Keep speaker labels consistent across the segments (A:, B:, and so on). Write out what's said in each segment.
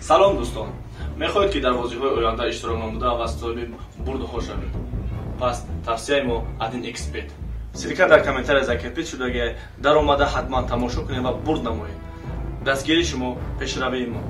A: салом дӯстон, мехоҳед ки дар бозиҳои оянда иштирок намуда ва соҳиби бурдухо шавед? пас тавсияи мо аз ин эксперт. Силка дар комментария закрепит шуда, дар омада ҳатман тамошо кунед ва бурд намоед. дастгирии шумо пешравии мо.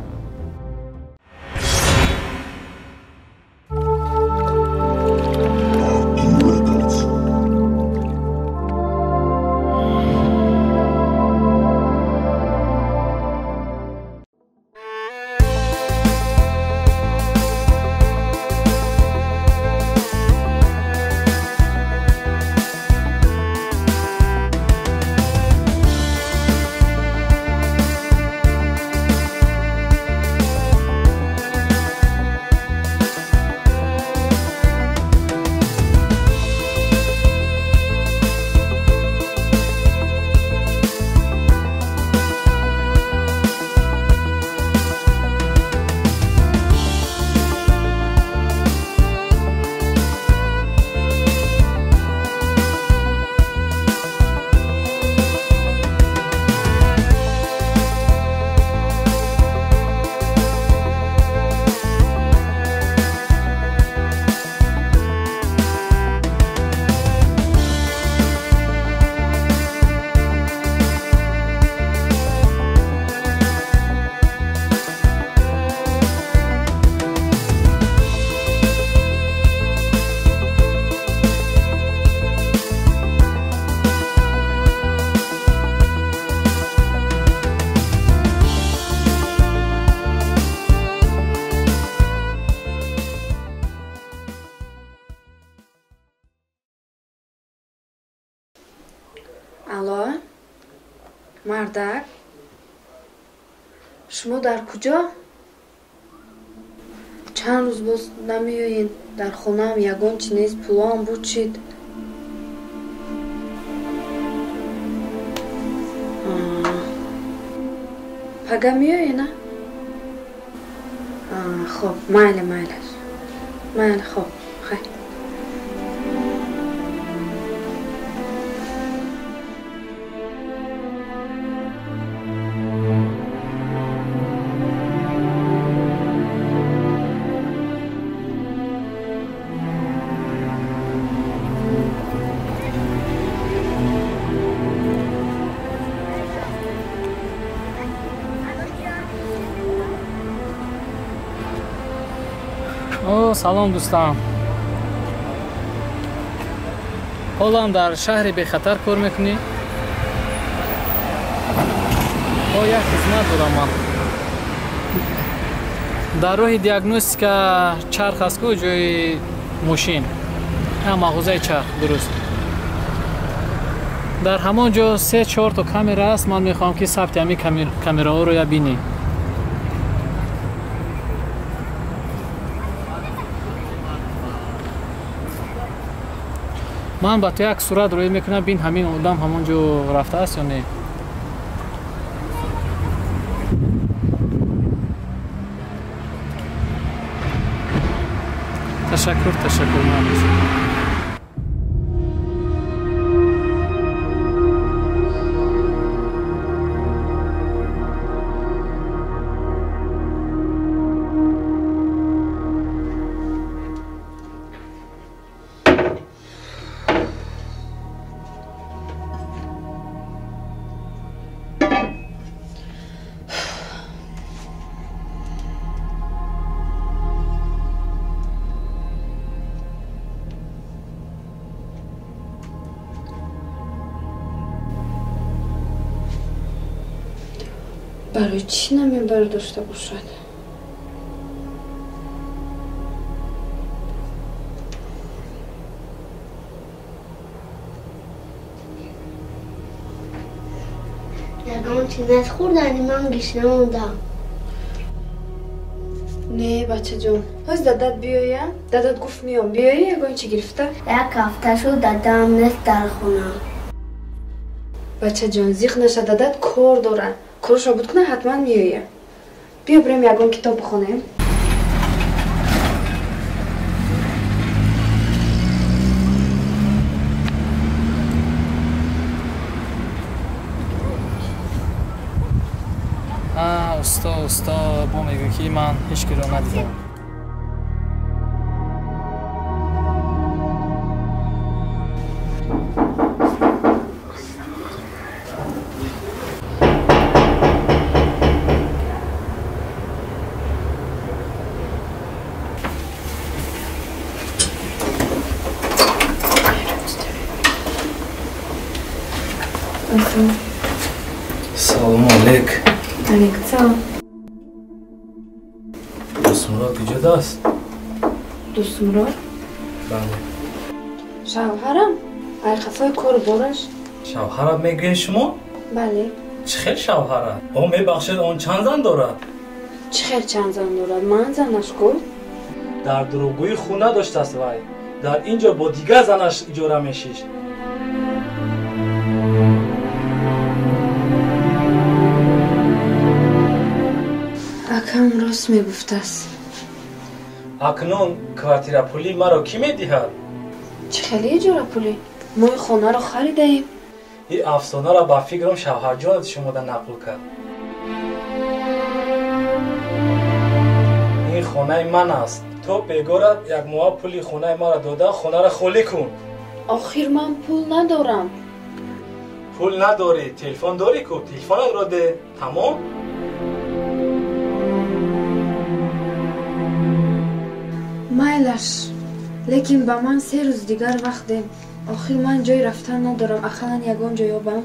B: Алло, мардак, шумо дар куҷо? Чанд рӯз боз намеоед? Дар хонаам ягон чиз пулон бучид. Пага меоед, на? Хоб, майли, хоб, хай.
C: салом дӯстон. ҳолам дар шаҳри бехатар кор мекунӣ? як хизмат дорам ман. дар роҳи диагностика чарх астку ҷои мошин. мағозаи чарх дуруст. дар ҳамон ҷо 3-4 то камера аст. Ман мехоҳам ки сабти ҳамин камераҳоро я бинӣ. ман ба то як сурат роӣ мекунам, бин ҳамин одам ҳамон ҷо рафтааст ё не. ташаккур.
B: барои чӣ намебардошта бошад?
D: ягон чиз хӯрдани ман гишна мондам.
B: Не, бачаҷон, ҳоз дадат биёя? Дадат гуфт меом. Биёи ягон чӣ гирифта?
D: як ҳафта шуд дадам нест дар хона.
B: бачаҷон, зиқ наша, дадат кор дора. корашо буд куна, ҳатман меоя. биё бирем ягон китоб бихонем.
C: اوستا با میگه که من هیچ کی رو ندیدم.
E: سلام علیک.
B: علیک سلام.
E: دوست مراد کجاست؟
B: دوست مراد؟
E: بله.
B: شوهرم؟ ای خفای کار بارش؟
E: شوهرم میگین شما؟
B: بله.
E: چه خیلی شوهره؟ او میبخشید اون چند زن دارد؟
B: چه خیلی چند زن دارد؟ من زنش کن؟
E: در دروغگویی خونه داشته است وای. در اینجا با دیگر زنش اجاره میشیش.
B: اکم راست میگفته است.
E: اکنون کوارتیر پولی مرا کی میدهد؟
B: چه خیلی اجاره پولی؟ ما این خانه رو خریدیم.
E: این افسانه را با فکرم شوهر جانت شما در نقل کرد. این خانه من است. تو بگورد یک ماه پولی خانه ما را داده خانه را خالی کن.
B: آخر من پول ندارم.
E: پول نداری؟ تلفن داری کو؟ تلفن را ده. تمام؟
B: مایلش. لیکن با من 3 روز دیگر وقت دیم. آخر من جای رفتن ندارم. اخلا یگان جا یابم.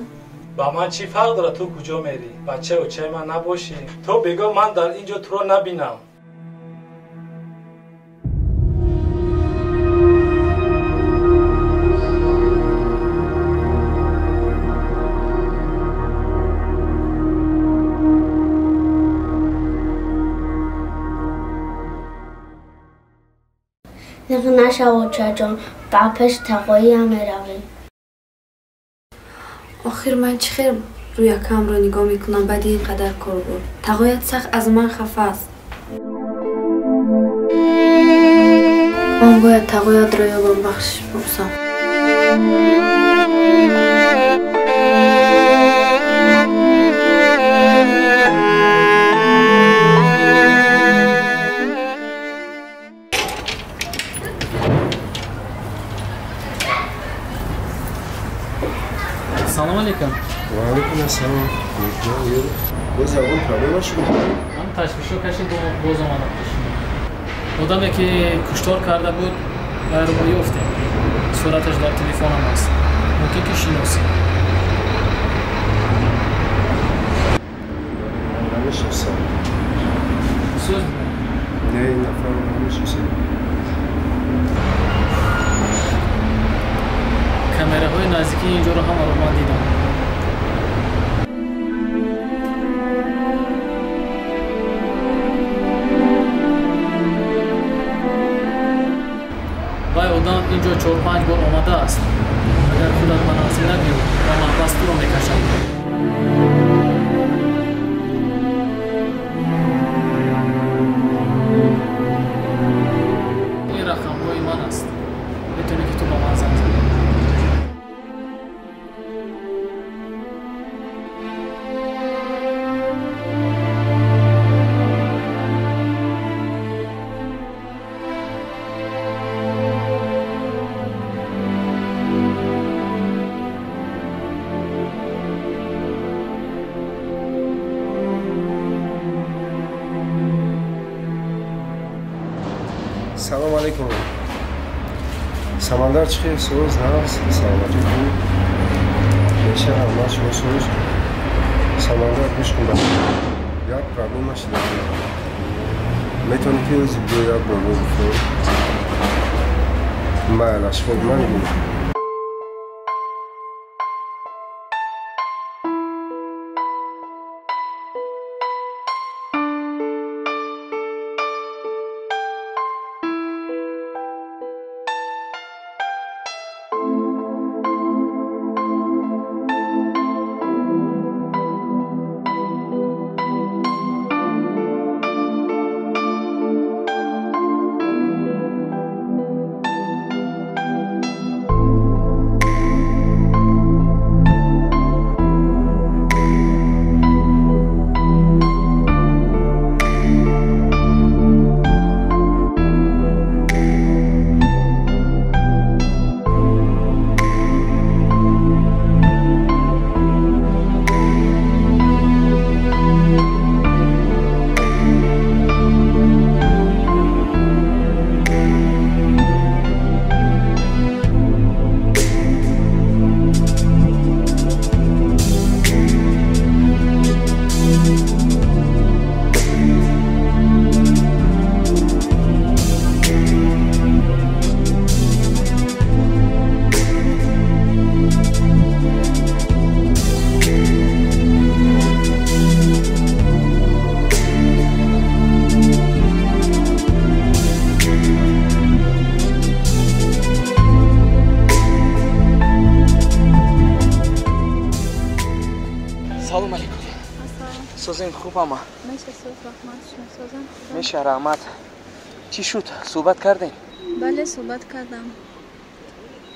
E: با من چی فرق داره تو کجا میری؟ بچه و چه من نباشی؟ تو بگو من در اینجا تو رو نبینم.
D: نشود چه جان بعدش تقایی هم میرویم.
B: آخر من چخیر روی کم رو نگاه میکنم بعد اینقدر کار بود. تقایت سخت از من خفه است. من باید تقایت رو یابم بخش بپسم.
C: سلام علیکم.
F: و علیکم السلام. باز اول پرابلم شد.
C: من تشویشو کشید باز آمدم پیش. آدمی که کشتار کرده بود روی افته. صورتش در تلفنم هست. ممکن که شناسی.
F: من نمیشناسم.
C: سوز
F: نه این نفر رو نمیشناسم.
C: کامراهای نزدیکی اینجا رو همه رو من دیدم. وای آدم اینجا 4-5 بار آمده است. اگر خودت مناسب نبیو و من بس تو رو میکشم. این رقم های من است. میتونی که تو با من زن زنی.
F: سلام علیکم. سمندر چی سوز هست؟ سلام علیکم. میشه من شما سوز. سمندر پیش کنم. یک پرابلم شده. میتونی که از بیای برو بفرد. مایلش خود من میگم.
G: خوبم.
H: میشه صبح رحمت شما سازم؟
G: میشه رحمت. چی شد؟ صحبت کردین؟
H: بله صحبت کردم.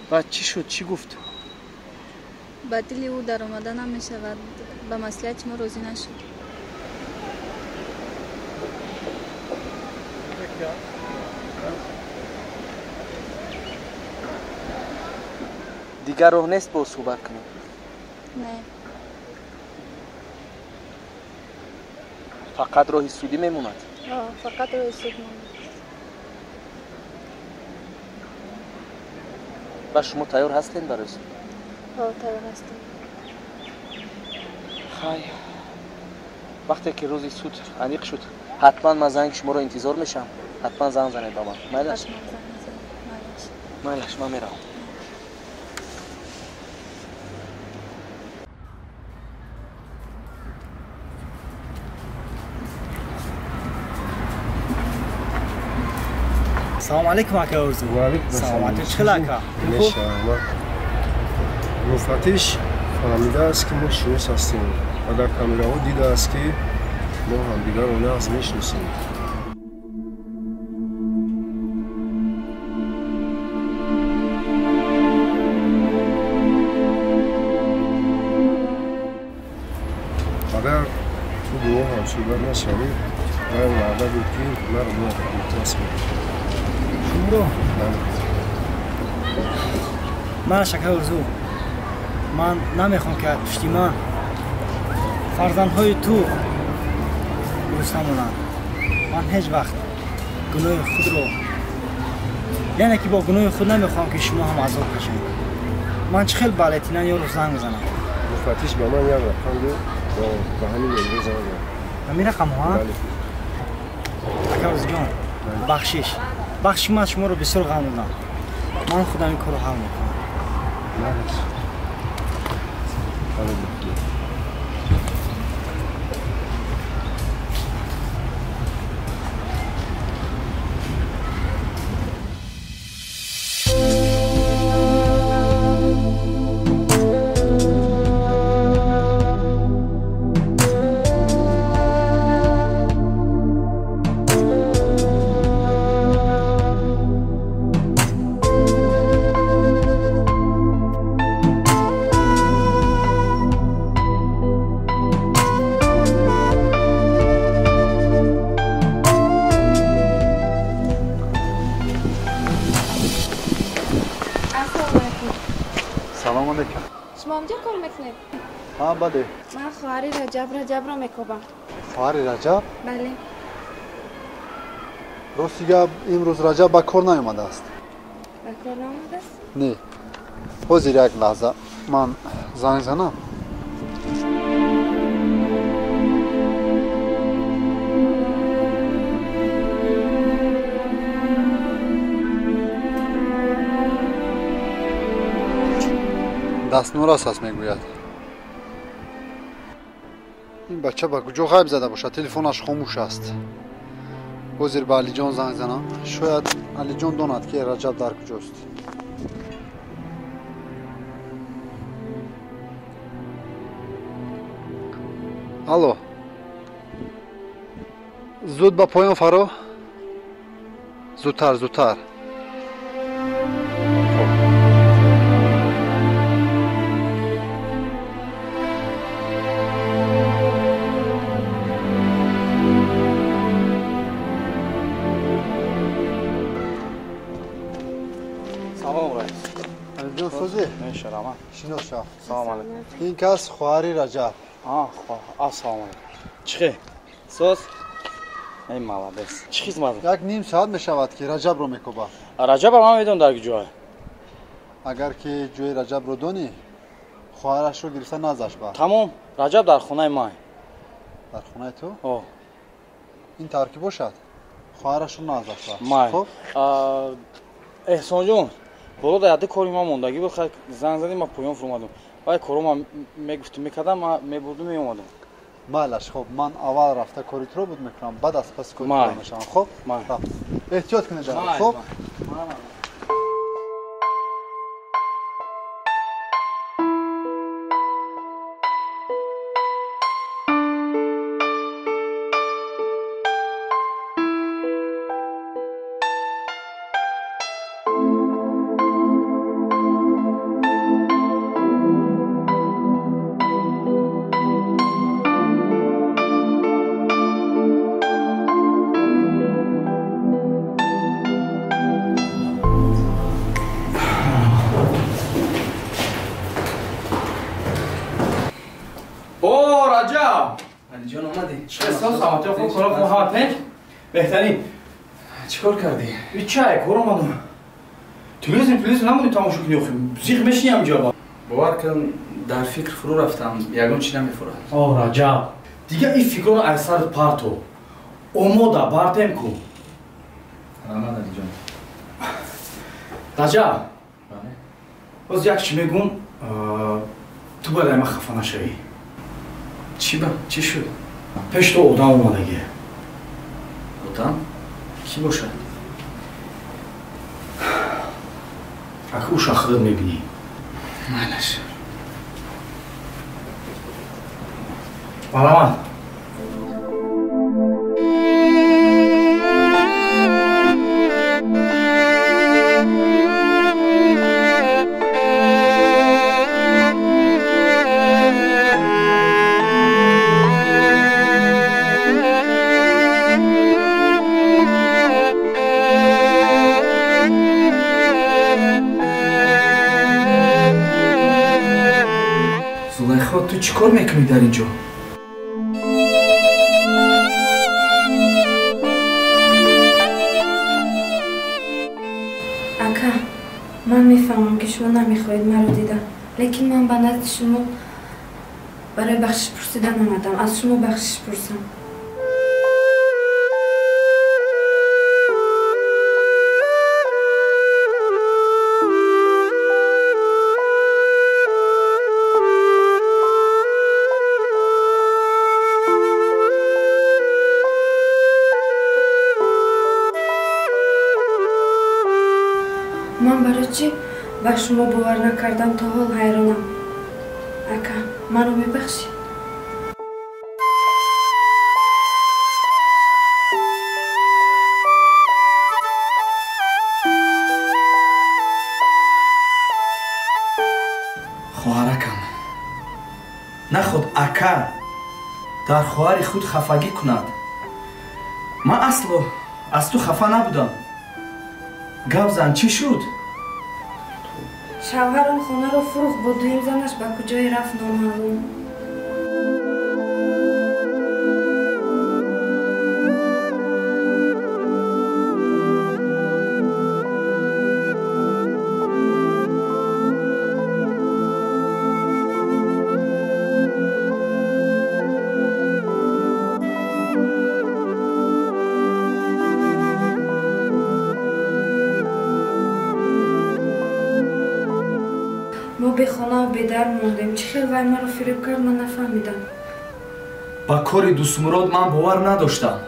G: بعد چی شد؟ چی گفت؟
H: با دلی او در آمده نمیشه و به مصلحت ما راضی نشد.
G: دیگر راه نیست با صحبت کنیم.
H: نه.
G: فقط راه سودی میموند.
H: فقط راه سود میموند.
G: و شما تیار هستین برای سود؟
H: تیار هستیم.
G: خیر. وقتی که روزی سود انیق شد حتما من زنگ شما رو انتظار میشم. حتما زنگ زنید با من. میلش؟ میلش من میرم.
I: سلام علیکم اکا اوزو.
F: و علیکم
I: سلام. چه لکا؟
F: میشه اما مفتش فهمیده است که ما شناس هستیم و در کامراها دیده است که ما هم دیگر رو نه از میشناسیم. اگر تو با ما هم صحبت نشوی باید وعده بود که مرا ما متواس بود.
I: شما من شکر اوزو من نمیخوام که پشتی من فرزندهای تو گرسنه مانند. من هیچ وقت گناه خود رو یعنی که با گناه خود نمیخوام که شما هم عذاب کشید. من چه خیلی بلتینن یا رو زنگ بزنم.
F: مفتش به من یک رقم ده با همین امروز زنگ بزنم.
I: همین رقم ها؟
F: بله.
I: اکا اوزو جان بخشش من شما رو بسیار غم دادم. من خودم این کار رو حل میکنم.
F: بله.
B: شما اونجا کار میکنید؟
J: ها بله.
B: من خواهر رجب رو میکوبم.
J: خواهر رجب؟
B: بله.
J: راستی گپ امروز رجب به کار نیامده است.
B: به کار نیامده است؟
J: نه. حاضر یک لحظه من زنگ زنم. دستنور است میگوید. این بچه به کجا غیب زده باشد؟ تلفنش خاموش است. حاضر به علی جان زنگ زنم. شاید علی جان داند که رجب در کجاست. الو. زود به پایان فرا. زودتر.
I: شرامت.
J: شناس شاه.
I: سلام علیکم.
J: این کس خواهر رجب.
I: سلام علیکم. چی؟ سوز؟ ای مالادس. چی خدمت؟
J: یک نیم ساعت میشود که رجب رو میکوبه.
I: رجب هم میدون در کجا؟
J: اگر که جوی رجب رو دونی خواهرش رو گرفته نازش با.
I: تمام. رجب در خونه ما.
J: در خونه تو؟ این ترکیب باشد. خواهرش رو نازش با.
I: ما. خب احسان جون بالا در یاد کاری ما موندگی بود. زنگ زدیم ما پایان فرمودم. وای کارو ما میگفتم میکردم ما میبردم میومدم.
J: مالش خب من اول رفته کاری تو رو بود میکنم بعد از پس کاری تو میشم. خب احتیاط کنید خب.
I: سلام خوب کارا خوب هات نه بهترین چیکار کردی چای کارم اومدم تلویزیون نمونی تماشا کنی آخه زیغ میشینی اینجا
G: باور کن در فکر فرو رفتم یگان چی نمیخورد
I: آه رجب دیگه این فکران از سر پارتو اومودا بارتم کو
G: رحمت علی جان
I: رجب باز یک چی میگم تو باید ما خفه نشوی
G: چی با؟ چی شد؟
I: پیش تو آدم اومدگی
G: آدم؟ کی باشه؟
I: اگه او شاخدت میبینی
G: مالش
I: برامد
G: تو چی کار میکنی در اینجا؟
B: اکا من میفهمم که شما نمیخواید مرا دیدن لیکن من به نزد شما برای بخشش پرسیدن آمدم از شما بخشش پرسم من برای چی به شما باور نکردم تا حال حیرانم اکا منو میبخشی
G: خواهرکم نخود اکا در خواهر خود خفگی کند من اصلا از تو خفه نبودم گپ زن چی شد؟
B: شوهرم خونه رو فروخت با دویم زنش به کجای رفت نامعلوم ما به خانه و به در موندیم چه خیلی وای مرا فریب کرد من نفهمیدم
G: با کار دوست مراد من باور نداشتم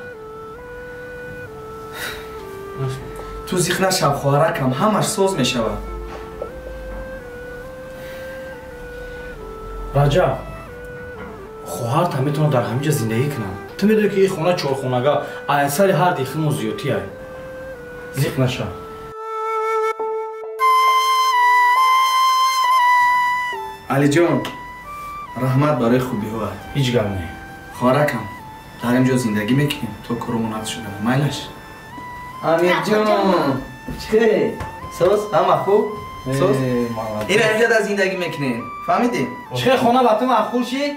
G: تو زیخ نشو خواهرکم همش ساز می شود
I: رجب خواهرت هم میتونه در همینجا زندگی کنم تو میدونی که این خونه چهارخونگا ایسر هر دیخیم و زیوتی های زیخ نشو
G: علی جان رحمت برای خوبی ها
I: هیچ گپ نه
G: خواهرکم در اینجا زندگی میکنیم تو کرمونات شده مایلش امیر جان چه سوز همه خوب سوز این اینجا در زندگی میکنیم فهمیدی
I: چه خونه با تو معقول شی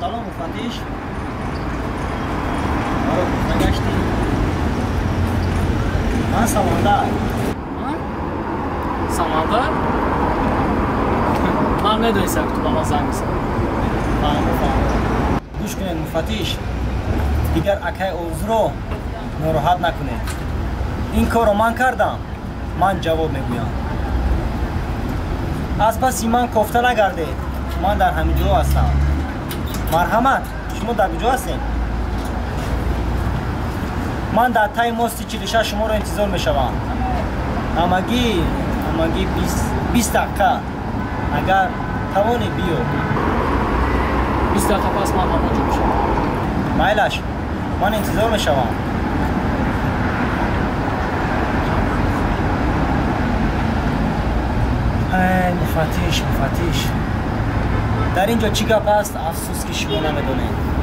K: سلام مفتیش نگشتی من سمندر
C: سمندر؟ من ندونستم که تو با من زنگ میزنی
K: فهمم گوش کنید مفتیش دیگر اکای اوز رو ناراحت نکنید این کار رو من کردم من جواب میگویم از پس من کفته نگردید من در همین جا هستم مرحمت شما در کجا هستین من در تای ماست 46 شما رو انتظار میشوم همگی 20 دقیقه اگر توانی بیو
C: 20 دقیقه پس من همونجا میشم
K: مایلش من انتظار میشوم
I: مفتیش در اینجا چی گپ است افسوس که شما نمیدونید.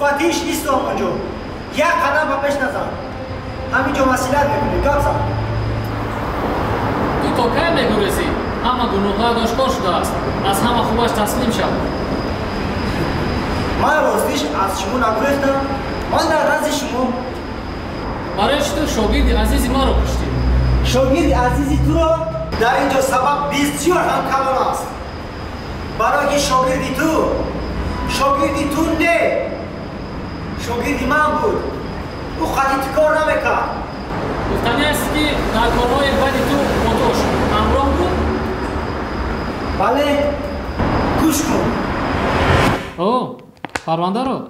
K: مفتیش نیست آنجا. یک قدم به پیش نزن. همینجا مسئولیت میکنی. گپ زن.
C: تو تا کی میگریزی؟ همه گناه‌ها آشکار شده است. از همه خوبش تسلیم شو.
K: من راستیش از شما نگریختم. من در رضای شما.
C: برای چی تو شاگرد عزیزی ما رو کشتی؟
K: شاگرد عزیزی تو رو در اینجا سبب بسیار هم کلان است. برای که شاگردی تو نه. شاگردی من بود. او خطی کار نمیکرد.
C: گفتنی است که در کارهای بدی تو با توش همراه بود؟
K: بله. گوش کن.
C: اوه پرونده رو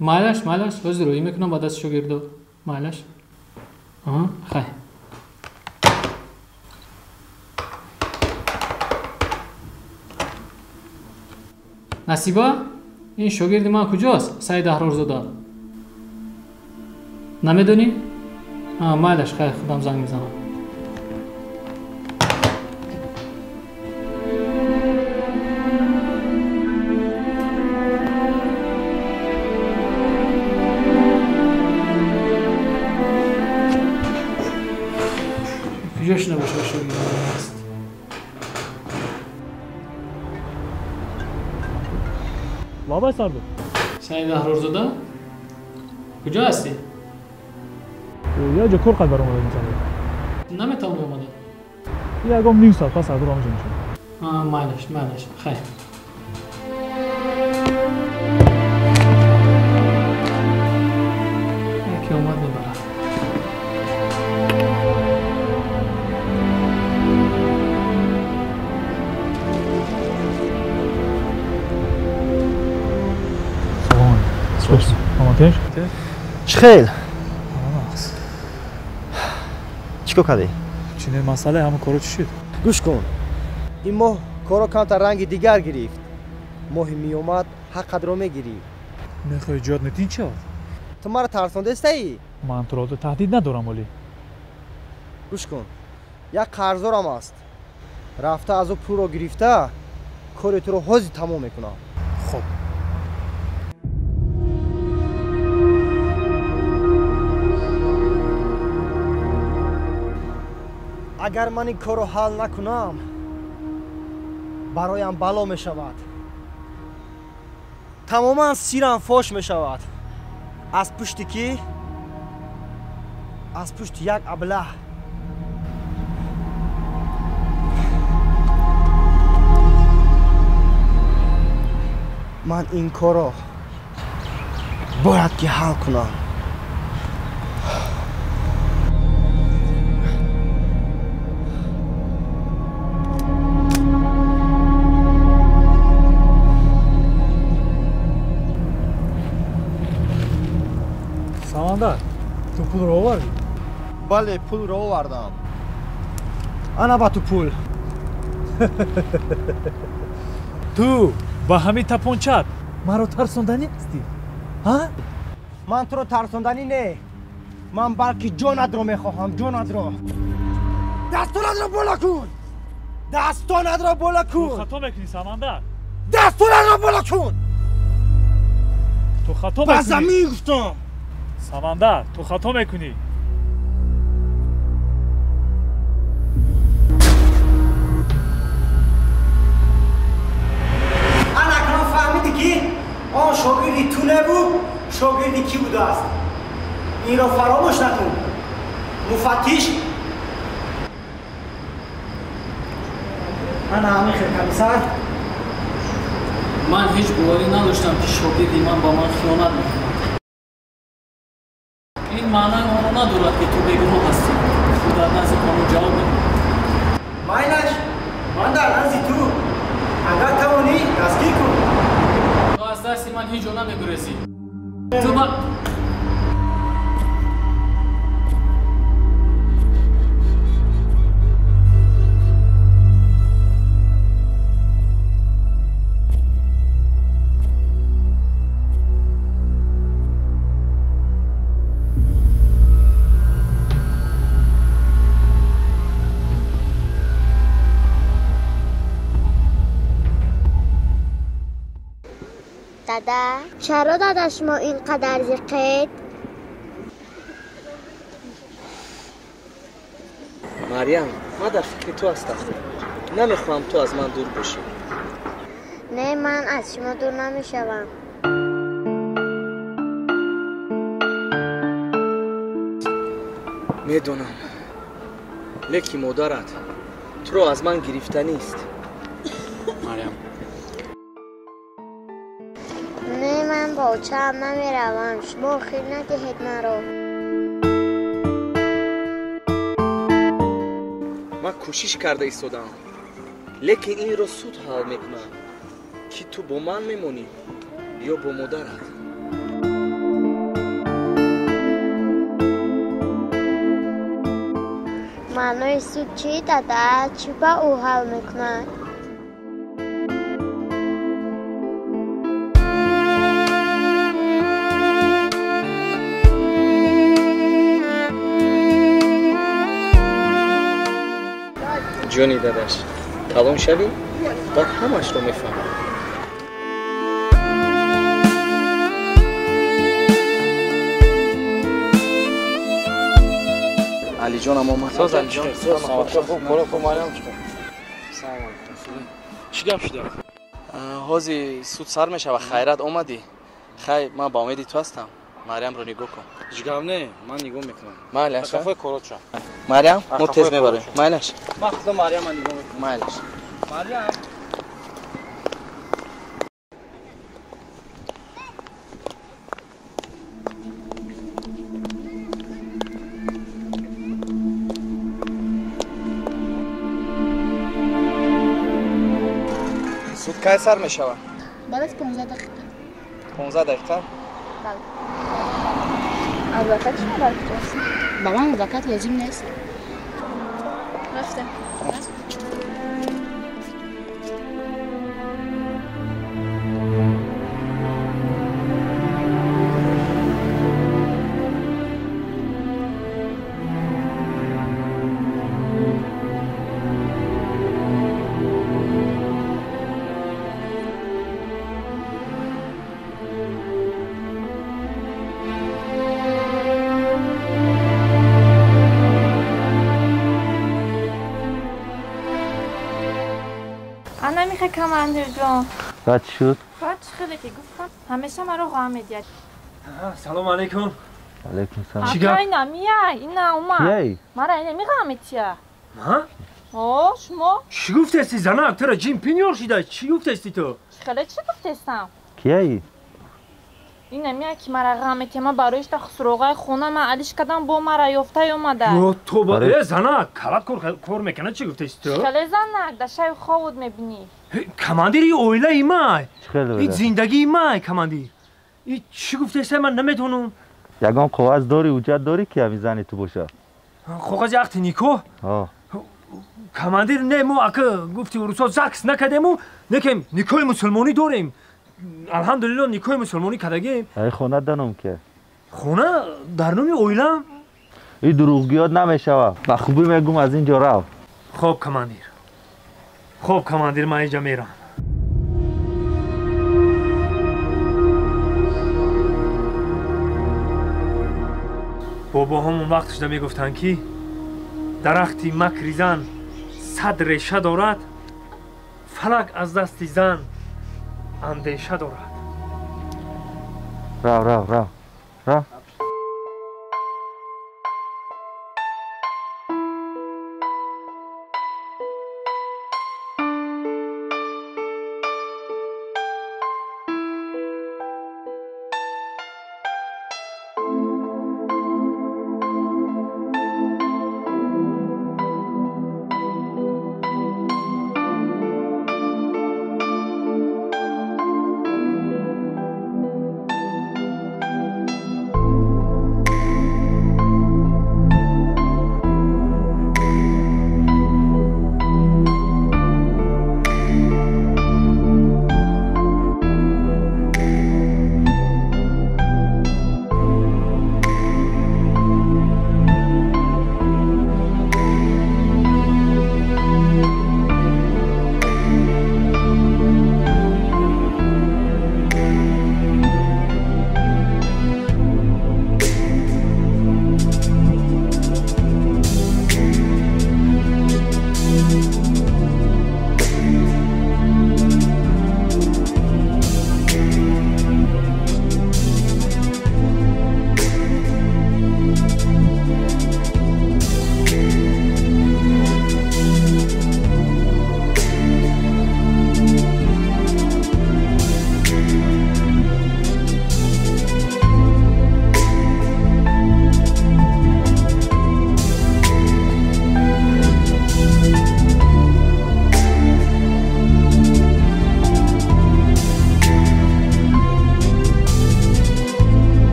C: مایلش روی میکنم با دست شاگردو مایلش. خیلی نصیبا این شاگرد من کجاست؟ سعید احرارزاده نمیدونی؟ مایلش خیلی خودم زنگ میزنم. کجاش نباشه شاگرد هست؟
E: بابا سردو
C: سعید احرارزاده کجا هستی؟
E: یا جا کور قد برام میزنه
C: نمیتونم اومده
E: یه گام نیم ساعت پس اردو آموزه میشه
C: مالش خیلی یکی اومد میبرم
E: آماتش؟
K: چخیل؟ چیکار کردی؟
E: چینه مسئله همه کارو چی شد؟
K: گوش کن. این ماه کارو کم تا رنگ دیگر گرفت. ماهی می اومد حق رو میگیری.
E: میخوای جاد نتین چه؟
K: تو مرا ترسانده استی؟
E: من تو را تهدید ندارم ولی.
K: گوش کن. یک قرضدارم است. رفته از او پول رو گرفته. کار تو رو حاضی تمام میکنه.
E: خب.
K: اگر من این کارو حل نکنم برایم بلا می شود. تماما سیرم فاش می شود. از پشت کی؟ از پشت یک ابله. من این کارو باید که حل کنم.
E: ساماندار تو پول رو آوردی؟
K: بله پول رو آوردم. انا با تو پول.
E: تو با همین تپانچت مرا ترساندنی هستی؟ ها؟
K: من تو رو ترساندنی نه. من بلکه جانت رو میخواهم. جانت رو. دستانت رو بالا کن. دستانت رو بالا کن.
E: تو خطا میکنی ساماندار.
K: دستانت رو بالا کن.
L: تو خطا
I: با
L: میکنی.
I: زمین گفتم.
L: سمندر تو خطا میکنی.
I: انا فهمیدی که آن شاگردی تو نبود، شاگردی کی بوده است؟ این را فراموش نکن. مفتش انا همین کمیسر.
C: من هیچ باوری نداشتم که شاگردی من با من خیانت میکنه. این معنی آن را ندارد که تو بیگناه هستی. تو در نزد قانون جواب بده.
I: ماینش من در نزد تو اگر توانی دستگیر کن.
C: تو از دست من هیچ جا نمیگریزی. تو من
D: دادا چرا دادا شما اینقدر زیقید؟
G: مریم من در فکر تو هستم. نمیخوام تو از من دور بشی.
D: نه من از شما دور نمیشوم.
G: میدونم لیکی مادرت تو رو از من گرفته نیست.
C: مریم
D: نه من با چم نمیروم. شما خیلی ندهید مرا.
G: من کوشش کرده ایستادم لیکن این رو سود حال میکنم که تو با من میمونی یا با مادرت.
D: معنای سود چی دادا؟ چی با او حال میکنه؟
G: جونی داداش تمام شوی بعد همش رو میفهمم. علی جان اما من
C: ساز علی جان خوب مریم چی گپ شده؟
G: هازی سود سر میشه و خیرت اومدی. خیر من با امیدی تو هستم. مریم رو نگاه کن.
C: جگم نه من نگاه میکنم.
G: مالش
C: کافه کارات شو.
G: مریم ما تیز میبریم. مالش
C: من خود مریم من نگاه میکنم.
G: مالش
C: مریم
G: سود کی سر میشه؟
H: بعد از 15 دقیقه.
G: 15 دقیقه؟
H: بله. البته شما برای کجا هستی؟ با من وقت لازم نیست. رفته.
B: نمیخه کماندر جان.
F: بعد شد؟
B: بعد خیلی که گفتم همیشه مرا غم میدید.
L: سلام علیکم.
F: علیکم سلام.
B: چیکار؟ اینا میای اینا اومد.
F: کیایی؟
B: مرا اینه میغمتیه.
L: ها؟
B: اوه شما؟
L: چی گفتی زنک؟ تو را جیم پینیور شده. چی گفتی تو؟
B: خیلی چی گفتستم؟
F: کیایی؟
B: این میاد که مرا غمتی ما برایش تا سروغای خونه من علیش کدام با مرا یافته اومده.
L: او تو با زنک کلک کار میکنه. چی گفتی تو؟
B: خیلی زنک در شب خوابود میبینی.
L: کماندیر این اویله ایمای.
F: خیلی
L: این زندگی ایمای کماندیر. این چی گفتی من نمیتونم.
F: یگان کاغذ داری وجود داری که همین زنی تو باشه.
L: کاغذ وقت نیکو؟
F: ها.
L: کماندیر نه ما اگه گفتی روسا زکس نکردیم نکیم نیکوی مسلمانی داریم. الحمدلله نیکوی مسلمانی کردیم.
F: ای خونه دنم که.
L: خونه در نومی اویلم؟
F: این دروغگویات نمیشه و خوبی میگم از اینجا رو.
L: خوب کماندیر. خوب کماندیر من اینجا میرم. бобоҳомон вақт шуда мегуфтанд ки дарахти макри зан 100 реша дорад, фалак аз дасти зан андеша дорад.
M: Рав.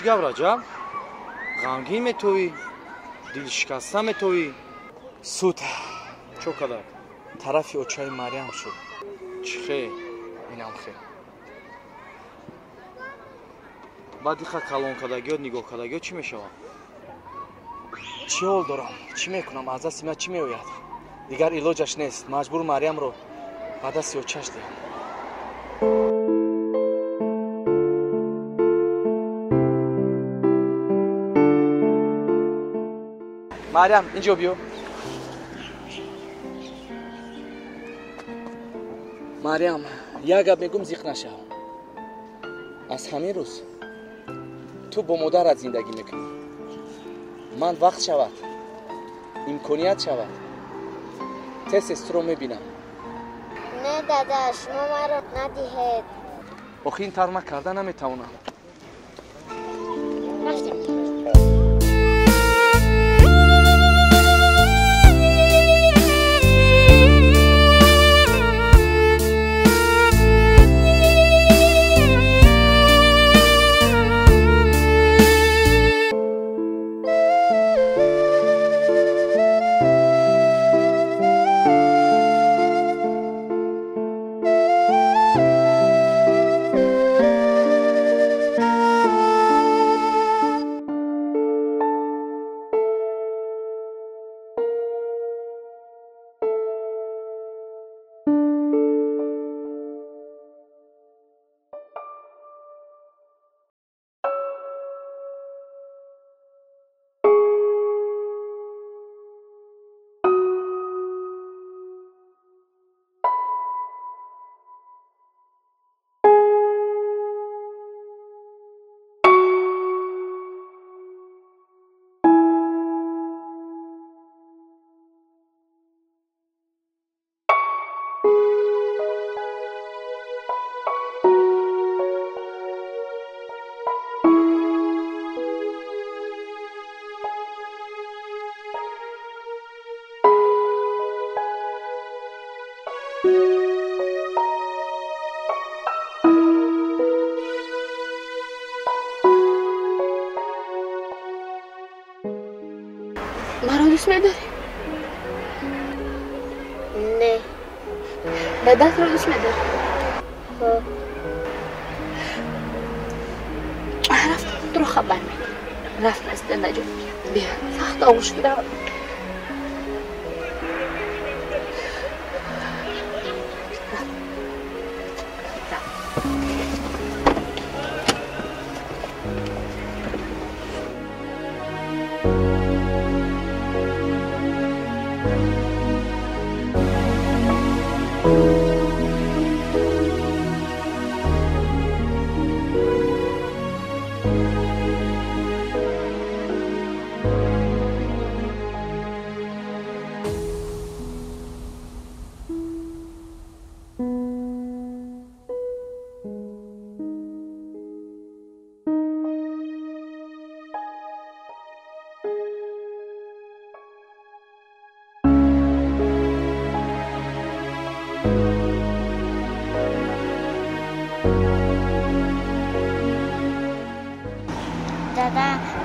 G: چی گپ راجب؟ غمگین میتوی؟ دل شکسته میتوی؟ سود چو کدر طرفی اوچای مریم شد چخه اینم خیلی بعد دیخه کلون کدگی و نگاه کدگی چی میشوم؟ چی حال دارم؟ چی میکنم؟ از دست من چی میوید؟ دیگر علاجش نیست مجبور مریم رو بعد دست اوچش دیم مریم اینجا بیو مریم یک گپ میگم زیخ نشو از همین روز تو با مادرت زندگی میکنی من وقت شود امکانیت شود تست رو میبینم
D: نه دادا شما مرا ندهید
G: آخه این ترمه کرده نمیتونم
D: رفتیم
M: دوست نداری؟
D: نه.
M: دادت رو دوست نداری؟ رفت تو رو خبر میکنم. رفت از نجات بیا سخت آغوش کردم.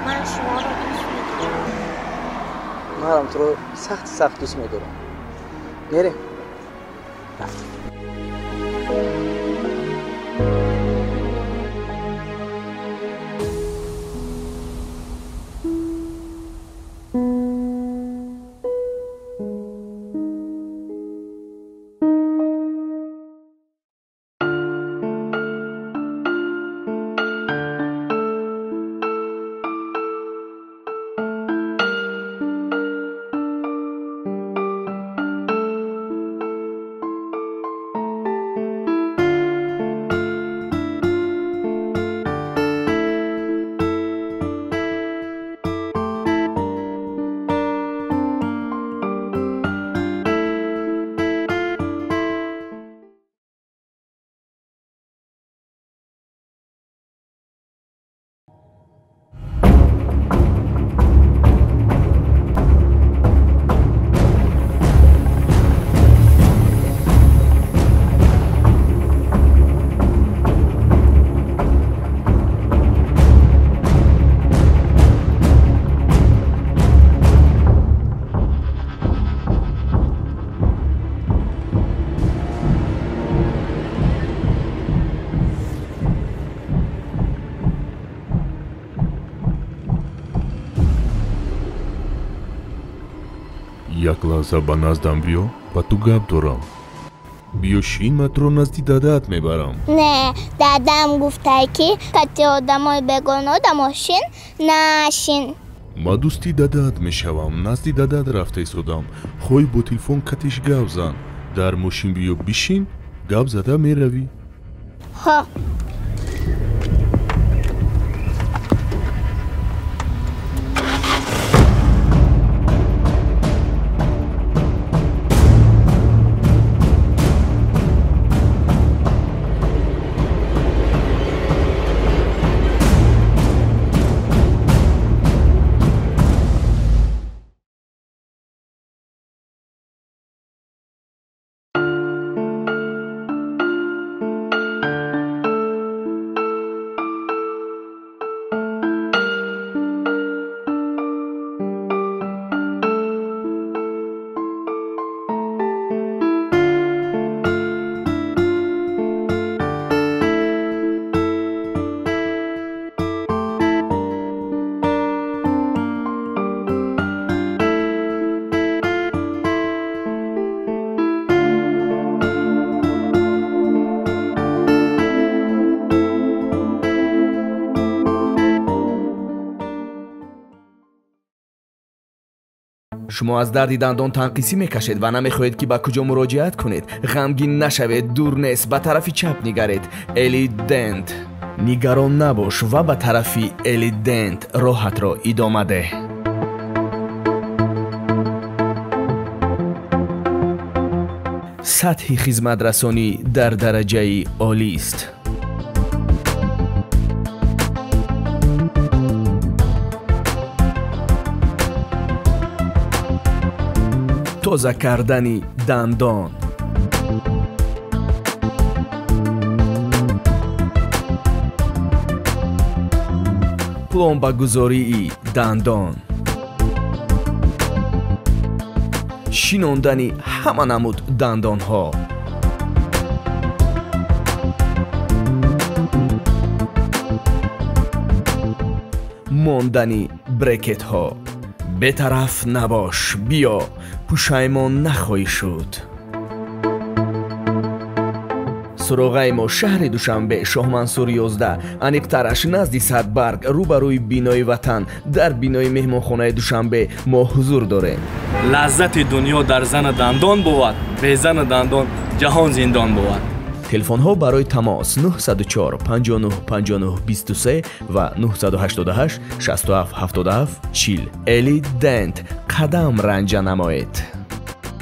D: من شما رو دوست می‌دارم.
G: منم تو رو سخت دوست می‌دارم. میریم.
N: Як лаҳза ба наздам биё, ба ту гап дорам. Биё шин матро назди дадаат мебарам.
D: Не, дадам гуфта ки кати одамои бегона одамошин нашин.
N: Ма дӯсти дадаат мешавам, назди дадаат рафта истодам. Хоҳӣ бо телефон катиш гап зан. Дар мошин биё бишин, гап зада меравӣ.
D: Ҳо.
O: شما از دردی دندان تنقیسی میکشید و نمیخواهید که به کجا مراجعت کنید. غمگین نشوید، دور نیست، به طرف چپ نگرید. الیدنت، نگران نباش و به طرف الیدنت راحت را ادامه ده. سطح خدمت رسانی در درجه عالی است. تازه کردن دندان، پلمبه گذاری دندان، шинондани ҳама намуд дандонҳо. мондани брекетҳо. бетараф набош, биё, пушаймон нахоҳӣ шуд. суроғаи мо шаҳри душанбе, шоҳмансур 11, аниқтараш назди Садбарг, рӯбарӯи бинои ватан. дар бинои меҳмонхонаи душанбе мо ҳузур дорем.
A: лаззати дунё дар зани дандон бувад, бе зани дандон ҷаҳон зиндон бувад.
O: телефонҳо барои тамос 904 59 59 23 ва 988 67 77 40. Elite Dent, қадам ранҷа намоед.